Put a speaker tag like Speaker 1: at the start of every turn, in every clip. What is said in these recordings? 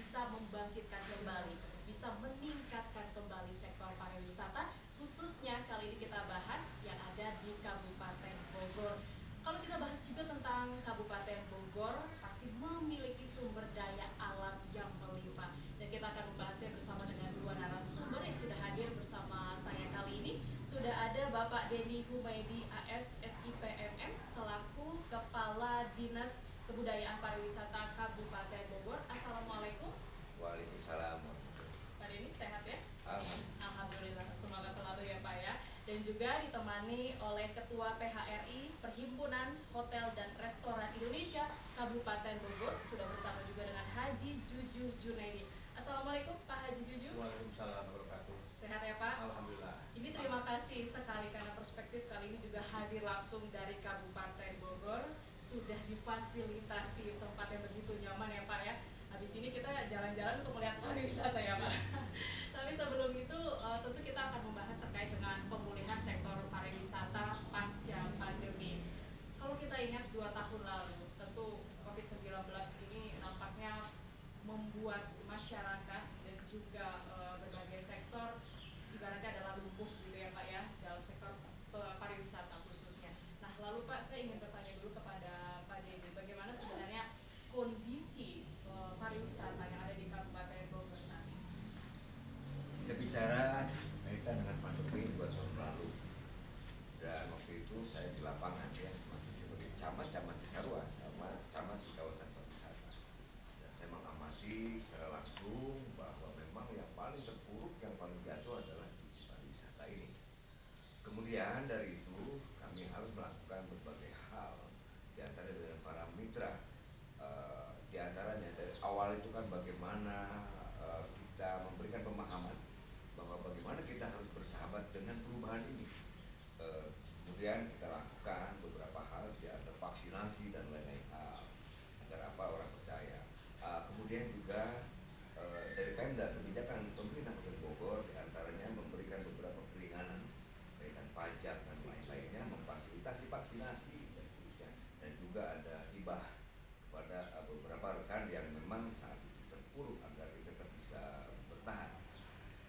Speaker 1: bisa membangkitkan kembali, bisa meningkatkan kembali sektor pariwisata, khususnya kali ini kita bahas yang ada di Kabupaten Bogor. Kalau kita bahas juga tentang Kabupaten Bogor, pasti memiliki sumber daya alam yang melimpah. Dan kita akan membahasnya bersama dengan dua narasumber yang sudah hadir bersama saya kali ini. Sudah ada Bapak Denny Humaydi AS SIPMM selaku Kepala Dinas Kebudayaan Pariwisata Kabupaten Bogor. Assalamualaikum.
Speaker 2: Waalaikumsalam.
Speaker 1: Pak Denny sehat ya?
Speaker 2: Aman.
Speaker 1: Alhamdulillah, semangat selalu ya Pak ya. Dan juga ditemani oleh Ketua PHRI Perhimpunan Hotel dan Restoran Indonesia Kabupaten Bogor. Sudah bersama juga dengan Haji Juju Junaidi. Assalamualaikum Pak Haji Juju.
Speaker 2: Waalaikumsalam wabarakatuh.
Speaker 1: Sehat ya Pak?
Speaker 2: Alhamdulillah.
Speaker 1: Ini terima kasih sekali karena perspektif kali ini juga hadir langsung dari Kabupaten Bogor. Sudah difasilitasi tempat yang begitu nyaman ya Pak ya. Habis ini kita jalan-jalan untuk melihat pariwisata ya Pak. Tapi sebelum itu tentu kita akan membahas terkait dengan pemulihan sektor pariwisata pasca pandemi. Kalau kita ingat 2 tahun lalu, tentu COVID-19 ini nampaknya membuat masyarakat dan juga berbagai sektor ibaratnya adalah lumpuh gitu ya Pak ya, dalam sektor pariwisata khususnya. Nah lalu Pak, saya ingin bertanya dulu kepada Pak Denny, bagaimana sebenarnya kondisi pariwisata yang ada di Kabupaten Bogor saat ini?
Speaker 2: Kita bicara kaitan dengan pandemi 2 tahun lalu, dan waktu itu saya di lapangan ya, masih sebagai camat Cisarua, camat di kawasan pariwisata. Dan saya mengamati secara langsung bahwa memang yang paling terpuruk, yang paling jatuh adalah di pariwisata ini. Kemudian dari itu kami harus melakukan berbagai hal, di antara dengan para mitra. Di antaranya dari awal itu kan bagaimana kita memberikan pemahaman bahwa bagaimana kita harus bersahabat dengan perubahan ini. Kemudian kita lakukan beberapa hal, ya ada vaksinasi dan lain-lain hal agar apa orang percaya. Kemudian juga dari Pemda, kebijakan pemerintah Kabupaten Bogor diantaranya memberikan beberapa keringanan kaitan pajak dan lain-lainnya, memfasilitasi vaksinasi dan seterusnya, dan juga ada hibah pada beberapa rekan yang memang saat itu terpuruk agar kita tetap bisa bertahan.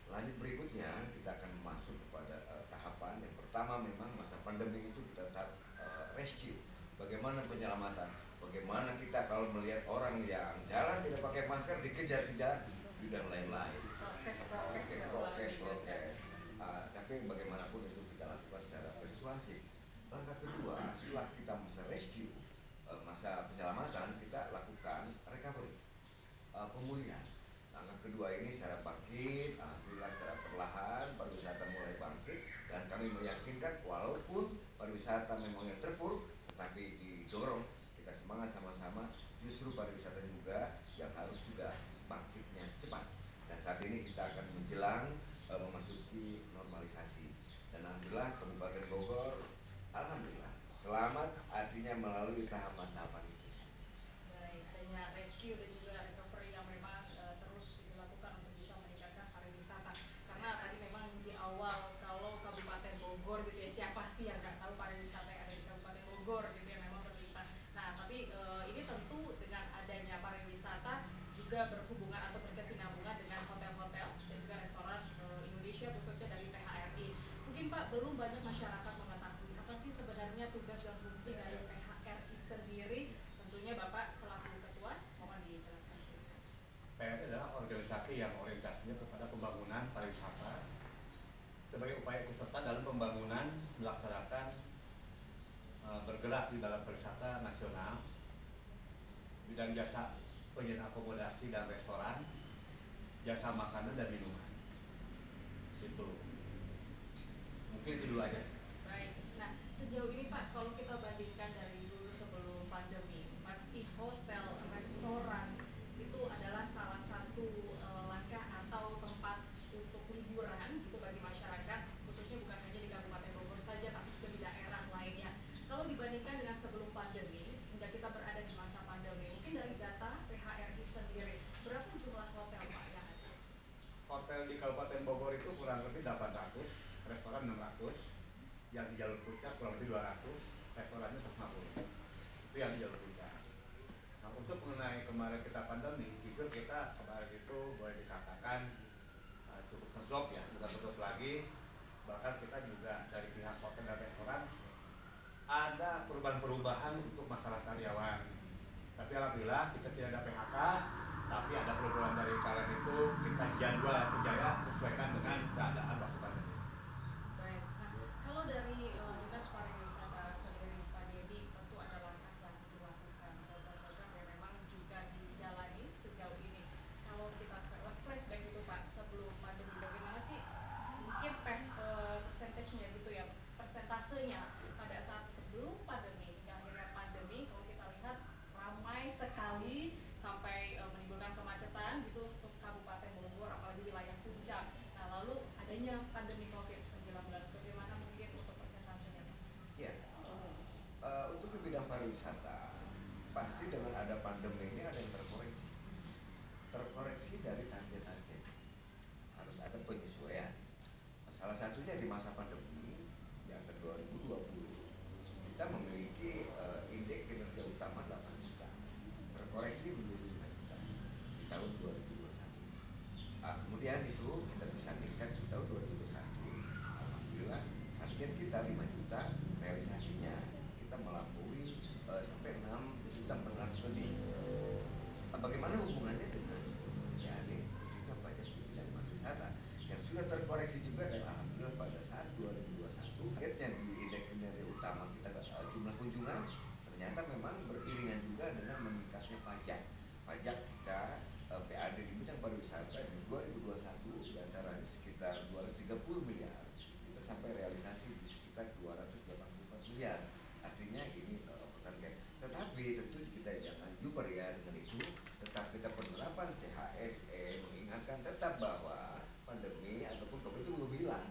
Speaker 2: Lanjut berikutnya kita akan masuk kepada tahapan yang pertama. Memang masa pandemi itu kita tahap rescue, bagaimana penyelamatan, bagaimana kita kalau melihat orang yang jalan tidak pakai masker dikejar-kejar dan lain-lain. Prokes. Tapi bagaimanapun itu kita lakukan secara persuasif. Langkah kedua, setelah kita masa rescue, masa penyelamatan, kita lakukan recovery, pemulihan. Langkah kedua ini secara bangkit, alhamdulillah secara perlahan pariwisata mulai bangkit, dan kami meyakinkan walaupun pariwisata memang yang terpuruk, tetapi didorong kita semangat sama-sama, justru pariwisata juga yang harus juga bangkitnya cepat. Dan saat ini kita akan menjelang memasuki normalisasi, dan alhamdulillah Kabupaten Bogor alhamdulillah selamat, artinya melalui tahapan-tahapan itu.
Speaker 1: Baik, adanya rescue dan juga recovery yang memang terus dilakukan untuk bisa meningkatkan pariwisata. Karena tadi memang di awal kalau Kabupaten Bogor gitu ya, siapa sih yang nggak tahu pariwisata yang ada di Kabupaten Bogor gitu ya, memang berlimpah. Nah tapi ini tentu dengan adanya pariwisata juga berhubungan atau berkesinambungan dengan hotel-hotel dan juga restoran Indonesia, khususnya dari PHRI. Mungkin Pak, belum banyak masyarakat mengetahui apa sih sebenarnya tugas dan fungsi dari PHRI sendiri. Tentunya Bapak selaku ketua, mohon dijelaskan sedikit.
Speaker 3: PHRI adalah organisasi yang orientasinya kepada pembangunan pariwisata sebagai upaya ikut serta dalam pembangunan, melaksanakan bergerak di dalam pariwisata nasional, bidang jasa penyediaan akomodasi dan restoran, jasa makanan dan minuman. Itu mungkin itu dulu aja.
Speaker 1: Baik, nah sejauh ini Pak, kalau kita bandingkan dari dulu sebelum pandemi, pasti hotel, restoran itu adalah salah satu langkah atau tempat untuk liburan gitu bagi masyarakat, khususnya bukan hanya di Kabupaten Bogor saja, tapi juga di daerah lainnya. Kalau dibandingkan dengan sebelum pandemi, hingga kita berada di masa pandemi, mungkin dari data PHRI sendiri, berapa jumlah hotel Pak yang ada?
Speaker 3: Hotel di Kabupaten Bogor itu kurang lebih 800, restoran 600, yang di jalur puncak kurang lebih 200, restorannya 150. Itu yang di jalur puncak. Nah, untuk mengenai kemarin kita pandemi, jujur kita kemarin itu boleh dikatakan cukup ngedrop ya, bukan ngedrop lagi. Bahkan kita juga dari pihak hotel dan restoran ada perubahan-perubahan untuk masalah karyawan. Tapi alhamdulillah kita tidak ada PHK, tapi ada perubahan dari kalian itu kita jadwal kerja sesuaikan dengan keadaan waktu pandemi.
Speaker 1: Baik. Nah, kalau dari dinas pariwisata sendiri, Pak Dedi, tentu ada langkah yang dilakukan, program-program yang memang juga dijalani sejauh ini. Kalau kita flashback gitu Pak, sebelum pandemi, bagaimana sih mungkin persentasenya gitu ya, persentasenya pada saat sebelum pandemi hingga akhirnya pandemi, kalau kita lihat ramai sekali sampai menimbulkan kemacetan gitu untuk Kabupaten Bogor, apalagi wilayah puncak. Nah, lalu adanya pandemi COVID-19, bagaimana mungkin untuk persentasenya Pak?
Speaker 2: Ya, untuk ke bidang pariwisata, pasti dengan ada pandemi ini ada yang terkoreksi dari target-target, harus ada penyesuaian. Salah satunya di masa pandemi yang ke 2020 kita memiliki indeks kinerja utama 8 juta, terkoreksi menjadi 5 juta di tahun 2021. Kemudian itu kita bisa meningkat di tahun 2021. Alhamdulillah target kita 5 juta, realisasinya kita melampaui sampai 6.400.000 lebih. Bagaimana hubungannya dengan ya ini khususnya pajak di bidang pariwisata yang sudah terkoreksi juga, dan alhamdulillah pada saat 2021 targetnya di indeks kinerja utama kita jumlah kunjungan ternyata memang beriringan juga dengan meningkatnya pajak kita PAD di bidang pariwisata di 2021 di antara sekitar 230 miliar kita sampai realisasi di sekitar 284 miliar. Artinya ini target. Tetapi tentu kita jangan juber ya dengan itu, tetap kita penerapan CHSE mengingatkan tetap bahwa pandemi ataupun COVID itu belum hilang.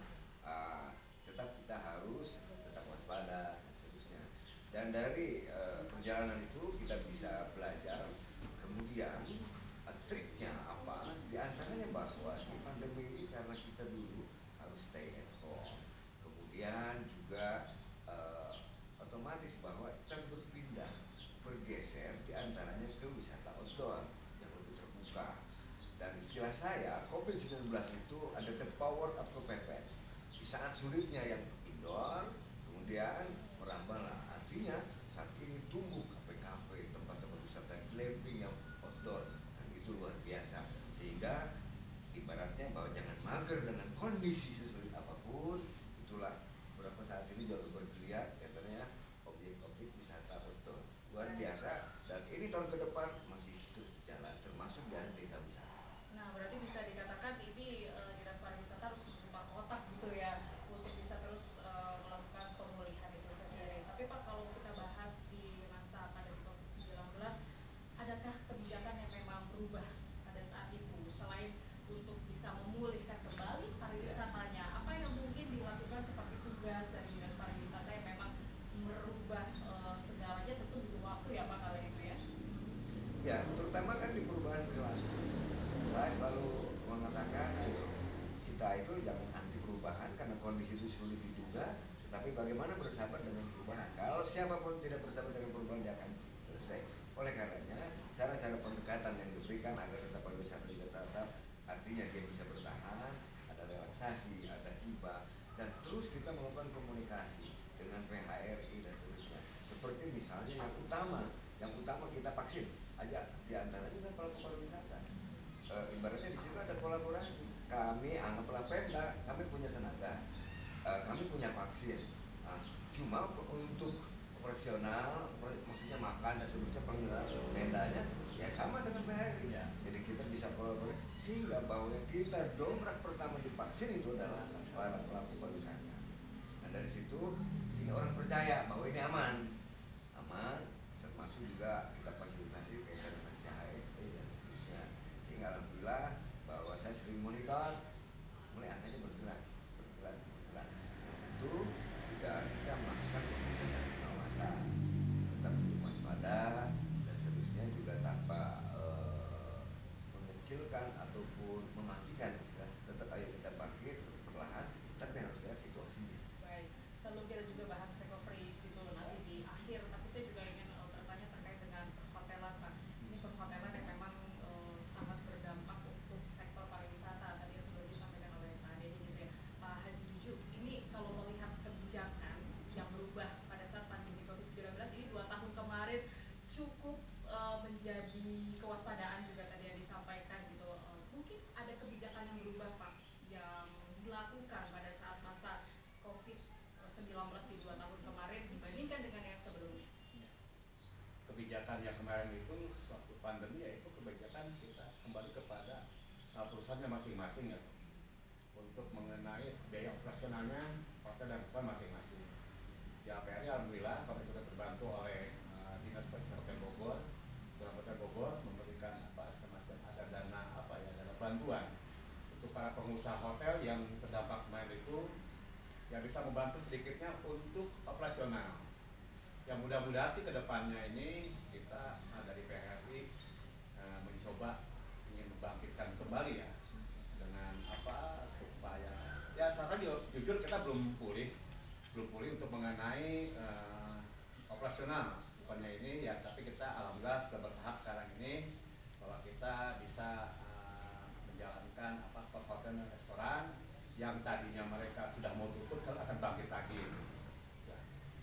Speaker 2: Tetap kita harus tetap waspada dan seterusnya. Dan dari perjalanan itu kita bisa belajar. Kemudian triknya apa? Di antaranya bahwa di pandemi ini karena kita dulu harus stay at home. Kemudian juga otomatis bahwa kita bergeser di antaranya ke wisata outdoor yang lebih terbuka. Dan istilah saya, COVID-19 itu ada the power of kepepet. Di saat sulitnya yang indoor, kemudian merambahlah. Artinya saat ini tumbuh kafe-kafe, tempat-tempat wisata glamping yang outdoor, dan itu luar biasa. Sehingga ibaratnya bahwa jangan mager dengan kondisi sesulit apapun. Itulah beberapa saat ini jauh bergeliat katanya objek-objek wisata outdoor luar biasa, dan ini tahun ke depan masih terus jalan, termasuk di desa wisata.
Speaker 1: Nah, berarti bisa dikatakan ini dinas pariwisata harus membuka otak gitu ya untuk bisa terus melakukan pemulihan itu sendiri. Tapi Pak, kalau kita bahas di masa pandemi COVID-19, adakah kebijakan yang memang berubah pada saat itu selain untuk bisa memulihkan kembali pariwisatanya? Apa yang mungkin dilakukan seperti tugas dari dinas pariwisata yang memang merubah segalanya? Tentu butuh waktu ya Pak kalau itu ya.
Speaker 2: Ya, terutama kan di perubahan perilaku. Saya selalu mengatakan, ayo kita itu jangan anti perubahan karena kondisi itu sulit diduga, tetapi bagaimana bersahabat dengan perubahan. Kalau siapapun tidak bersahabat dengan perubahan, dia akan selesai. Oleh karenanya, cara-cara pendekatan yang diberikan agar tetap pariwisata juga tetap, artinya dia bisa bertahan, ada relaksasi, ada hibah, dan terus kita melakukan komunikasi dengan PHRI dan seterusnya. Seperti misalnya yang utama kita vaksin aja, di antaranya juga pelaku pariwisata. Ibaratnya di situ ada kolaborasi. Kami anggaplah Pemda, kami punya tenaga, kami punya vaksin. Cuma untuk operasional, maksudnya makan dan seterusnya, pengelolaan tendanya ya sama dengan PHRI.
Speaker 3: Ya.
Speaker 2: Jadi kita bisa kolaborasi sehingga bahwa yang kita dongkrak pertama di vaksin itu adalah para pelaku pariwisata. Nah dari situ sehingga orang percaya bahwa ini aman, termasuk juga kita fasilitasi kaitan dengan CHSE dan seterusnya. Sehingga alhamdulillah bahwa saya sering monitor, mulai angkanya bergerak. Tentu juga kita melakukan pembinaan pengawasan, tetap waspada dan seterusnya, juga tanpa mengecilkan ataupun mematikan istilah. Tetap ayo kita bangkit perlahan, tapi harus lihat situasinya.
Speaker 1: Baik, sebelum kita juga bahas recovery gitu nanti di akhir, tapi saya juga ingin bertanya terkait dengan perhotelan Pak.
Speaker 3: kebijakan yang kemarin itu waktu pandemi, yaitu kebijakan kita kembali kepada perusahaannya masing-masing ya, untuk mengenai biaya operasionalnya hotel dan restoran masing-masing. Ya PR alhamdulillah kami juga terbantu oleh Dinas Pariwisata Bogor, Kabupaten Bogor memberikan semacam ada dana dana bantuan untuk para pengusaha hotel yang terdampak kemarin itu, yang bisa membantu sedikitnya untuk operasional. Yang mudah-mudahan sih kedepannya ini kita dari PRRI mencoba ingin membangkitkan kembali ya, dengan supaya ya sekarang jujur kita belum pulih untuk mengenai operasional bukannya ini ya, tapi kita alhamdulillah sudah bertahap sekarang ini bahwa kita bisa menjalankan hotel dan restoran yang tadinya mereka sudah mau tutup akan bangkit lagi.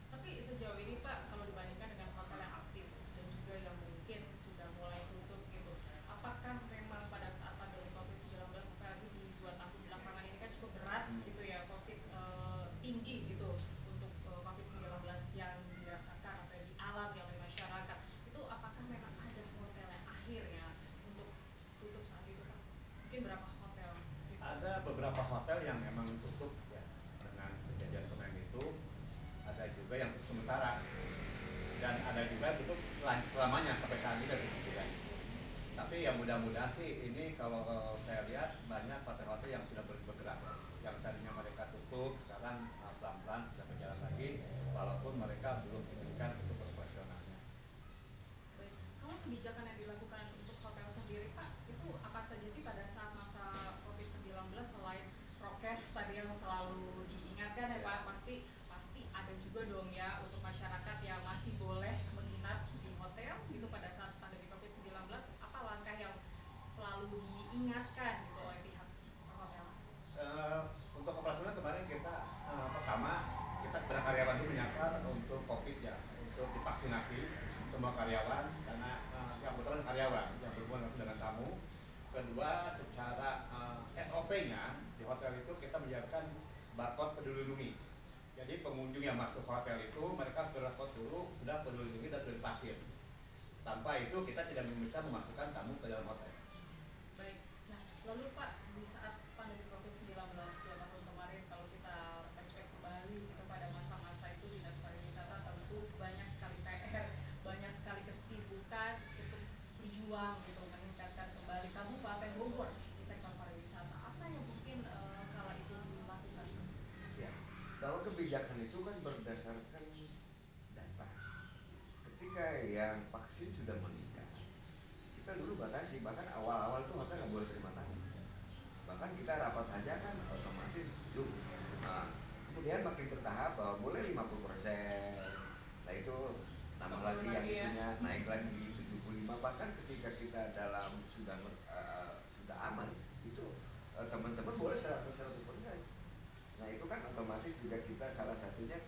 Speaker 1: Tapi sejauh ini Pak, kalau dibandingkan dengan hotel yang aktif dan juga yang mungkin sudah mulai tutup gitu, apakah memang pada saat pandemi COVID-19 apalagi di 2 tahun belakangan ini kan cukup berat gitu ya, COVID tinggi gitu untuk COVID-19 yang dirasakan atau yang dialami oleh masyarakat, itu apakah memang ada hotel yang akhirnya untuk tutup saat itu Pak? Mungkin berapa hotel?
Speaker 3: Ada beberapa hotel yang memang tutup ya dengan kejadian kemarin itu, ada juga yang tutup sementara dan ada juga tutup selamanya sampai saat ini tutup juga. Tapi yang mudah-mudahan sih ini kalau saya lihat banyak hotel-hotel yang sudah bergerak, yang tadinya mereka tutup sekarang pelan-pelan sudah berjalan lagi walaupun mereka belum signifikan untuk operasionalnya.
Speaker 1: Baik. Kalau kebijakan yang dilakukan untuk hotel sendiri Pak, itu apa saja sih pada saat masa COVID-19 selain prokes tadi yang selalu diingatkan ya Pak, pasti ada juga dong ya untuk masyarakat yang masih boleh menginap di hotel gitu pada saat pandemi COVID-19, apa langkah yang selalu diingatkan gitu oleh pihak hotel?
Speaker 3: Untuk operasional kemarin kita pertama kita kepada karyawan dulu menyasar untuk COVID ya, untuk divaksinasi semua karyawan karena yang kebetulan karyawan yang berhubungan langsung dengan tamu. Kedua, secara SOP-nya di hotel itu kita menyiapkan barcode peduli lindungi. Jadi pengunjung yang masuk hotel itu mereka sudah peduli lindungi dan sudah divaksin. Tanpa itu kita tidak bisa memasukkan tamu ke dalam hotel.
Speaker 1: Baik. Nah, lalu Pak, di saat pandemi COVID-19 2 tahun kemarin, kalau kita flashback kembali kepada masa-masa itu, Dinas Pariwisata tentu banyak sekali PR, banyak sekali kesibukan untuk berjuang gitu meningkatkan kembali Kabupaten Bogor di sektor pariwisata. Apa yang mungkin kala itu dilakukan?
Speaker 2: Ya, bahwa kebijakan itu kan berdasarkan data. Ketika yang vaksin sudah meningkat, kita dulu batasi, bahkan awal-awal tuh hotel nggak boleh terima tamu. Bahkan kita rapat saja kan otomatis Zoom. Nah, kemudian makin bertahap bahwa boleh 50%. Nah itu nambah lagi yang itunya naik lagi di 75. Bahkan ketika kita sudah aman itu teman-teman boleh 100%. Nah itu kan otomatis juga kita salah satunya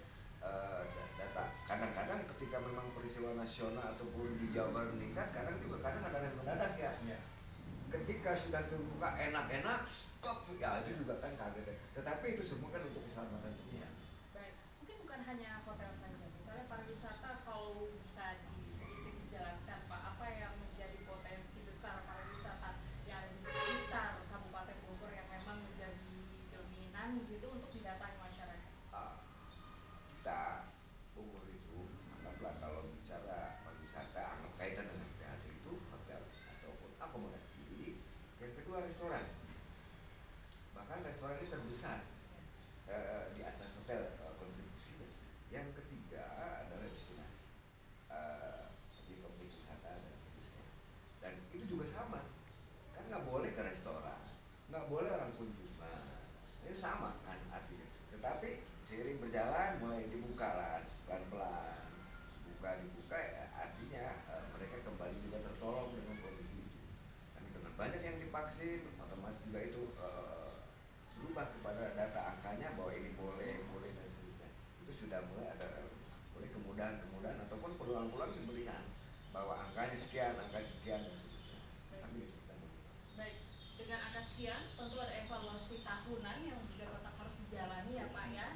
Speaker 2: data. Kadang-kadang ketika memang peristiwa nasional ataupun di Jawa Barat meningkat, kadang ada yang mendadak ya. Ketika sudah terbuka enak-enak stop ya, itu juga kan kaget. Tetapi itu semua kan untuk keselamatan semua.
Speaker 1: Baik, mungkin bukan hanya hotel saja, misalnya pariwisata, kalau bisa sedikit dijelaskan Pak, apa yang menjadi potensi besar pariwisata yang ada di sekitar Kabupaten Bogor yang memang menjadi dominan gitu untuk didatangi masyarakat?
Speaker 2: Kita Bogor itu anggaplah kalau bicara pariwisata anggap kaitan dengan PAD itu hotel ataupun akomodasi. Yang kedua restoran, bahkan restoran ini terbesar di atas hotel kontribusinya. Yang ketiga adalah destinasi di objek wisata dan seterusnya. Dan itu juga sama, kan nggak boleh ke restoran, nggak boleh orang kunjungan, ini sama kan artinya. Tetapi seiring berjalan mulai dibuka lah pelan-pelan, dibuka ya, artinya mereka kembali juga tertolong dengan kondisi itu. Dan dengan banyak yang divaksin, otomatis juga itu berubah kepada data angkanya bahwa ini boleh dan seterusnya. Itu sudah mulai ada kemudahan ataupun peluang-peluang diberikan bahwa angkanya sekian dan seterusnya. Sambil kita
Speaker 1: Baik, dengan angka sekian tentu ada evaluasi tahunan yang juga tetap harus dijalani ya Pak ya,